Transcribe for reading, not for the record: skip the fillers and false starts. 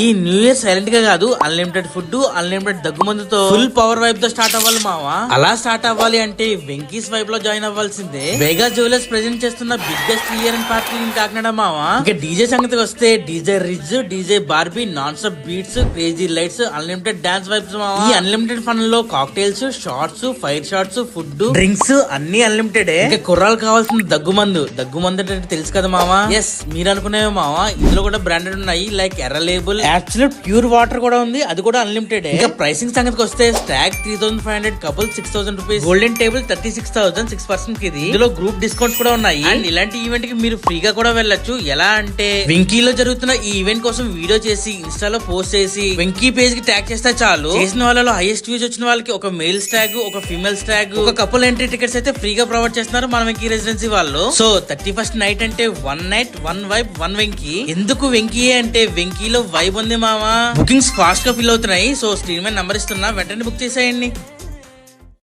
ఈ new year silent గా కాదు, అన్లిమిటెడ్ ఫుడ్, అన్లిమిటెడ్ దగ్గుమందుతో ఫుల్ పవర్ వైబ్ తో స్టార్ట్ అవ్వాలి మావా. అలా స్టార్ట్ అవ్వాలి అంటే వెంకీస్ వైబ్ లో జాయిన్ అవ్వాల్సిందే. వేగా జ్యువెలర్స్ ప్రెజెంట్ చేస్తున్న biggest year and party in Kakinada మావా. ఇక డీజే సంగతికి వస్తే DJ Riz, DJ Barbie, non stop beats, crazy lights, unlimited dance vibes మావా. ఈ అన్లిమిటెడ్ ఫన్ లో cocktails, shots, fire shots, food, drinks అన్ని అన్లిమిటెడ్. ఇక కుర్రాలు కావాల్సిన దగ్గుమందు అంటే తెలుసు కదా మావా. ఎస్, మీరు అనుకునేవే మావా, ఇందులో కూడా బ్రాండెడ్ ఉన్నాయి లైక్ ఎర్ర లేబుల్, అబ్సల్యూట్ ప్యూర్ వాటర్ కూడా ఉంది, అది కూడా అన్లిమిటెడ్. ఇంకా ప్రైసింగ్ సంగతికి వస్తే stag 3500, couple 6000 rupees, golden table 36,000 6% కి. ఇందులో గ్రూప్ డిస్కౌంట్స్ కూడా ఉన్నాయి. అండ్ ఇలాంటి ఈవెంట్ కి మీరు ఫ్రీగా కూడా వెళ్ళొచ్చు. ఎలా అంటే వెంకీలో జరుగుతున్న ఈ ఈవెంట్ కోసం వీడియో చేసి ఇన్స్టాలో పోస్ట్ చేసి వెంకీ పేజ్ కి ట్యాగ్ చేస్తే చాలు. చేసిన వాళ్ళలో హైయెస్ట్ వ్యూస్ వచ్చిన వాళ్ళకి ఒక మేల్స్ ట్యాగ్, ఒక ఫీమేల్స్ ట్యాగ్, ఒక కపుల్ ఎంట్రీ టికెట్స్ అయితే ఫ్రీగా ప్రొవైడ్ చేస్తున్నారు మన వెంకీ రెసిడెన్సీ వాళ్ళు. సో 31st నైట్ అంటే 1 నైట్ 1 వైబ్ 1 వెంకీ. ఎందుకు వెంకీ అంటే వెంకీలో వైబ్ ఉంది మావా. బుకింగ్స్ ఫాస్ట్ గా ఫిల్ అవుతున్నాయి. సో స్క్రీన్ మీద నంబర్ ఇస్తున్నా, వెంటనే బుక్ చేసేయండి.